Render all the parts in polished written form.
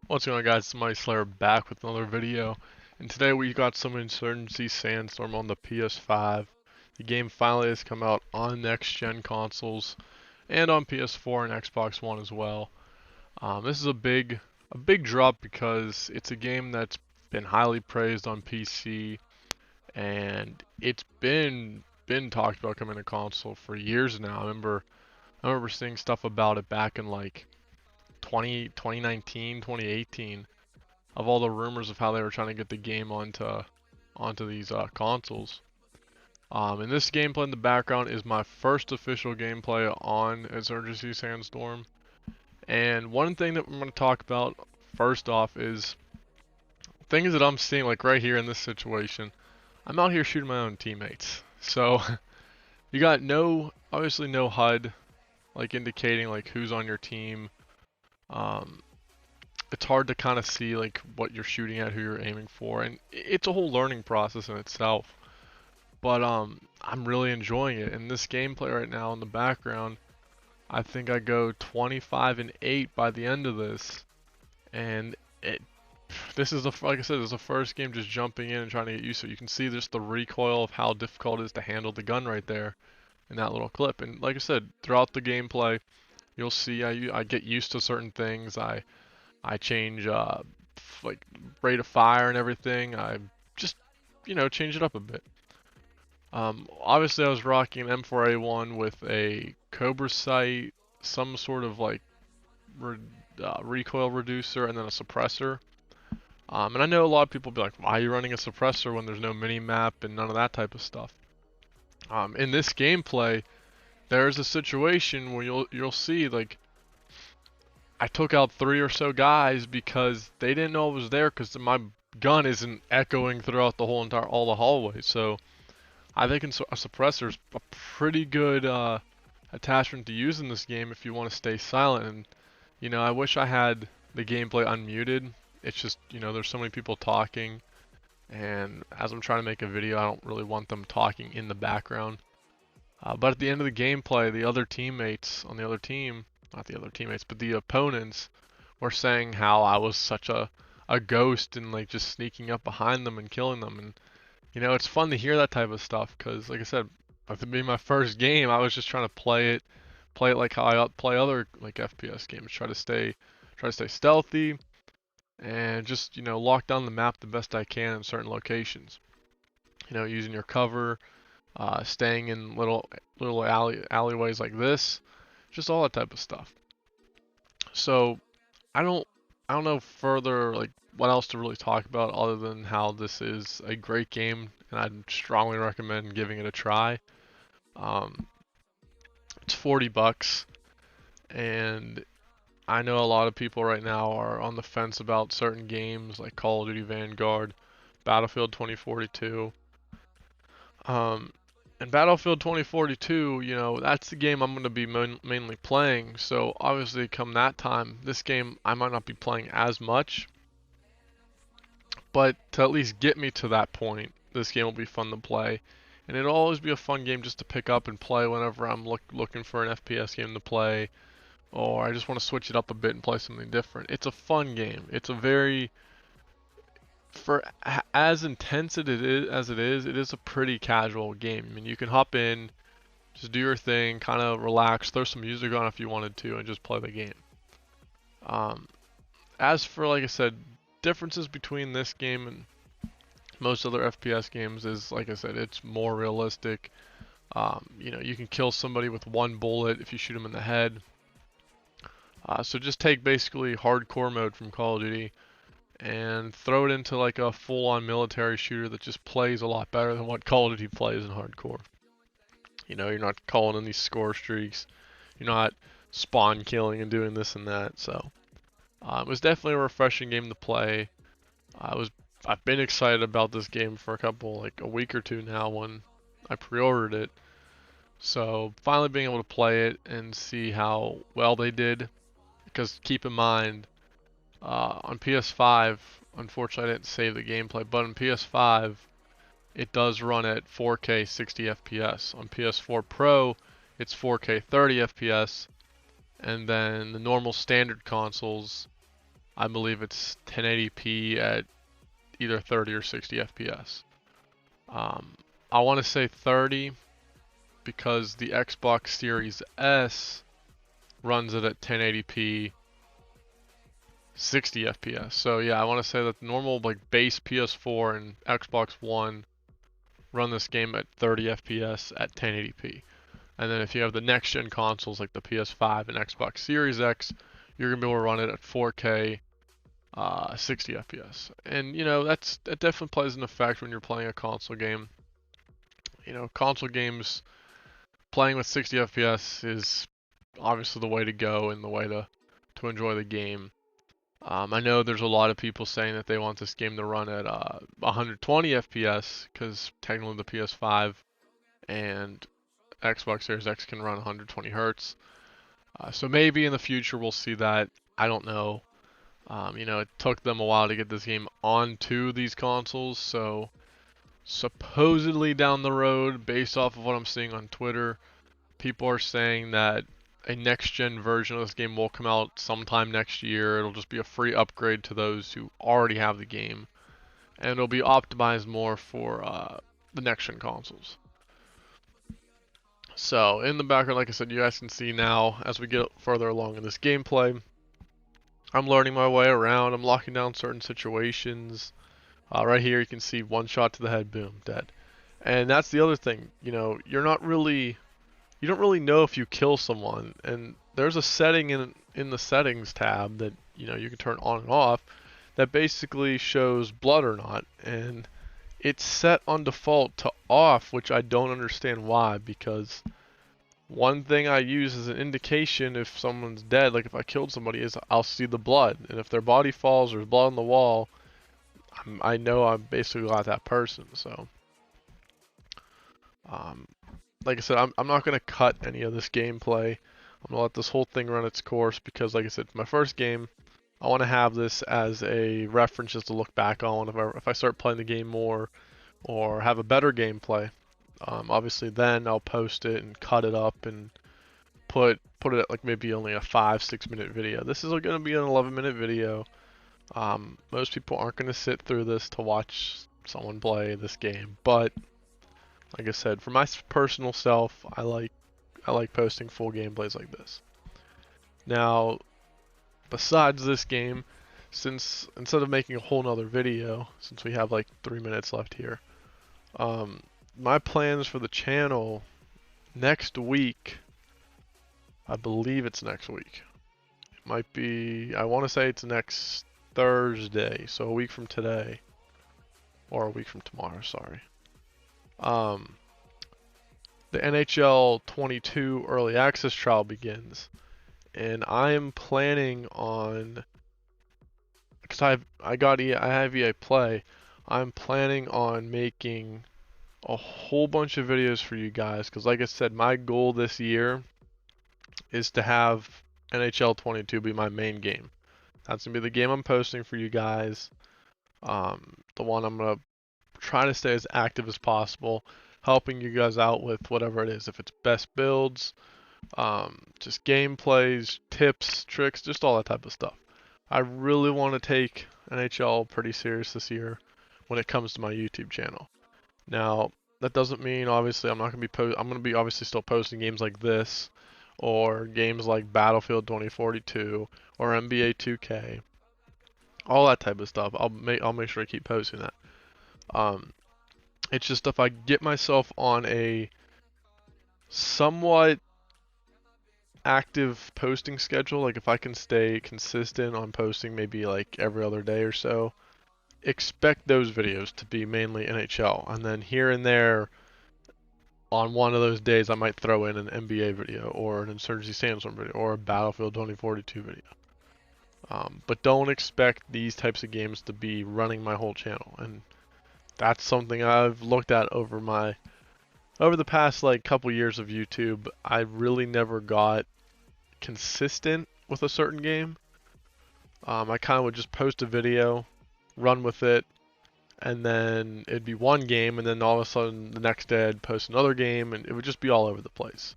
What's going on, guys? It's Mighty Slayer back with another video, and today we got some Insurgency Sandstorm on the PS5. The game finally has come out on next-gen consoles and on PS4 and Xbox One as well. This is a big drop because it's a game that's been highly praised on PC, and it's been talked about coming to console for years now. I remember seeing stuff about it back in like 2019, 2018 of all the rumors of how they were trying to get the game onto these consoles. And this gameplay in the background is my first official gameplay on Insurgency Sandstorm. And one thing that I'm going to talk about first off is things that I'm seeing like right here in this situation. I'm out here shooting my own teammates. So you got obviously no HUD like indicating like who's on your team. Um, it's hard to kind of see like what you're shooting at, who you're aiming for, and it's a whole learning process in itself. But I'm really enjoying it. And this gameplay right now in the background, I think I go 25 and 8 by the end of this, and this is like I said, this is the first game just jumping in and trying to get used to it. You can see just the recoil of how difficult it is to handle the gun right there in that little clip. And like I said, throughout the gameplay, you'll see I get used to certain things. I change like rate of fire and everything. I just change it up a bit. Obviously I was rocking an M4A1 with a Cobra sight, some sort of like recoil reducer, and then a suppressor. And I know a lot of people be like, why are you running a suppressor when there's no mini map and none of that type of stuff? In this gameplay, there's a situation where you'll see like I took out 3 or so guys because they didn't know I was there because my gun isn't echoing throughout the whole all the hallways. So I think a suppressor is a pretty good attachment to use in this game if you want to stay silent. And I wish I had the gameplay unmuted. It's just there's so many people talking, and as I'm trying to make a video, I don't really want them talking in the background. But at the end of the gameplay, the other teammates on the other team, not the other teammates, but the opponents were saying how I was such a ghost and like just sneaking up behind them and killing them. And it's fun to hear that type of stuff because, like I said, with it being my first game, I was just trying to play it like how I play other like FPS games, try to stay stealthy and just lock down the map the best I can in certain locations. Using your cover, staying in little alleyways like this, just all that type of stuff. So I don't know further like what else to really talk about other than how this is a great game and I'd strongly recommend giving it a try. It's $40 and I know a lot of people right now are on the fence about certain games like Call of Duty Vanguard, Battlefield 2042. And Battlefield 2042, that's the game I'm going to be mainly playing. So obviously come that time, this game I might not be playing as much. But to at least get me to that point, this game will be fun to play. And it'll always be a fun game just to pick up and play whenever I'm looking for an FPS game to play. Or I just want to switch it up a bit and play something different. It's a fun game. It's a very, for as intense as it is a pretty casual game. I mean, you can hop in, just do your thing, kind of relax, throw some music on if you wanted to, and just play the game. As for, like I said, differences between this game and most other FPS games is, like I said, it's more realistic. You can kill somebody with one bullet if you shoot them in the head. So just take basically hardcore mode from Call of Duty and throw it into like a full-on military shooter that just plays a lot better than what Call of Duty plays in hardcore. You're not calling in these score streaks. You're not spawn killing and doing this and that. So it was definitely a refreshing game to play. I've been excited about this game for a week or two now when I pre-ordered it. So finally being able to play it and see how well they did. Because keep in mind, on PS5, unfortunately I didn't save the gameplay, but on PS5 it does run at 4K 60 FPS. On PS4 Pro it's 4K 30 FPS, and then the normal standard consoles I believe it's 1080p at either 30 or 60 FPS. Um, I want to say 30 because the Xbox Series S runs it at 1080p 60 FPS. So yeah, I want to say that the normal like base PS4 and Xbox One run this game at 30 FPS at 1080p. And then if you have the next gen consoles like the PS5 and Xbox Series X, you're gonna be able to run it at 4K 60 FPS. And you know, that definitely plays an effect when you're playing a console game. You know, console games playing with 60 FPS is obviously the way to go and the way to enjoy the game. I know there's a lot of people saying that they want this game to run at 120 FPS because technically the PS5 and Xbox Series X can run 120 hertz. So maybe in the future we'll see that. I don't know. You know, it took them a while to get this game onto these consoles, so supposedly down the road, based off of what I'm seeing on Twitter, people are saying that a next-gen version of this game will come out sometime next year. It'll just be a free upgrade to those who already have the game, and it'll be optimized more for the next-gen consoles. So, in the background, like I said, you guys can see now, as we get further along in this gameplay, I'm learning my way around. I'm locking down certain situations. Right here, you can see one shot to the head, boom, dead. And that's the other thing, you know, you don't really know if you kill someone. And there's a setting in the settings tab that, you know, you can turn on and off that basically shows blood or not. And it's set on default to off, which I don't understand why, because one thing I use as an indication if someone's dead, like if I killed somebody, is I'll see the blood. And if their body falls or there's blood on the wall, I know I'm basically got that person. So, like I said, I'm not going to cut any of this gameplay. I'm going to let this whole thing run its course because, like I said, my first game, I want to have this as a reference just to look back on if I start playing the game more or have a better gameplay. Obviously, then I'll post it and cut it up and put it at like maybe only a 5-6 minute video. This is going to be an 11-minute video. Most people aren't going to sit through this to watch someone play this game, but like I said, for my personal self, I like posting full gameplays like this. Now, besides this game, since instead of making a whole nother video, since we have like 3 minutes left here, my plans for the channel next week, I believe it's next week. It might be, I want to say it's next Thursday, so a week from today, or a week from tomorrow, sorry. The NHL 22 early access trial begins, and I am planning on, because I have EA Play, I'm planning on making a whole bunch of videos for you guys, because like I said, my goal this year is to have NHL 22 be my main game. That's going to be the game I'm posting for you guys. The one I'm going to try to stay as active as possible, helping you guys out with whatever it is. If it's best builds, just gameplays, tips, tricks, just all that type of stuff. I really want to take NHL pretty serious this year when it comes to my YouTube channel. Now, that doesn't mean obviously I'm not going to be I'm going to be obviously still posting games like this, or games like Battlefield 2042 or NBA 2K, all that type of stuff. I'll make sure I keep posting that. It's just if I get myself on a somewhat active posting schedule, like if I can stay consistent on posting maybe like every other day or so, expect those videos to be mainly NHL, and then here and there on one of those days I might throw in an NBA video or an Insurgency Sandstorm video or a Battlefield 2042 video. But don't expect these types of games to be running my whole channel, and that's something I've looked at over the past like couple years of YouTube. I really never got consistent with a certain game. I kind of would just post a video, run with it, and then it'd be one game, and then all of a sudden the next day I'd post another game, and it would just be all over the place.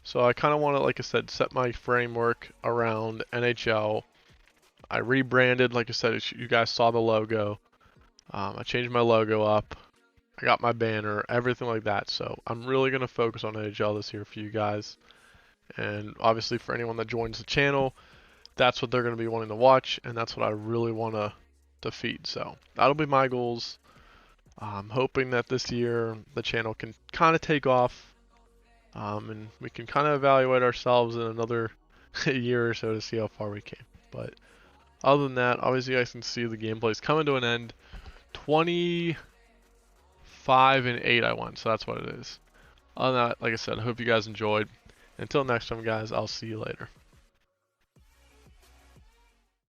So I kind of want to, like I said, set my framework around NHL. I rebranded, like I said, you guys saw the logo. I changed my logo up. I got my banner, everything like that. So I'm really going to focus on NHL this year for you guys. And obviously for anyone that joins the channel, that's what they're going to be wanting to watch. And that's what I really want to defeat. So that'll be my goals. I'm hoping that this year the channel can kind of take off. And we can kind of evaluate ourselves in another year or so to see how far we came. But other than that, obviously you guys can see the gameplay is coming to an end. 25-8 I won, so that's what it is. Other than that, like I said, I hope you guys enjoyed. Until next time, guys, I'll see you later.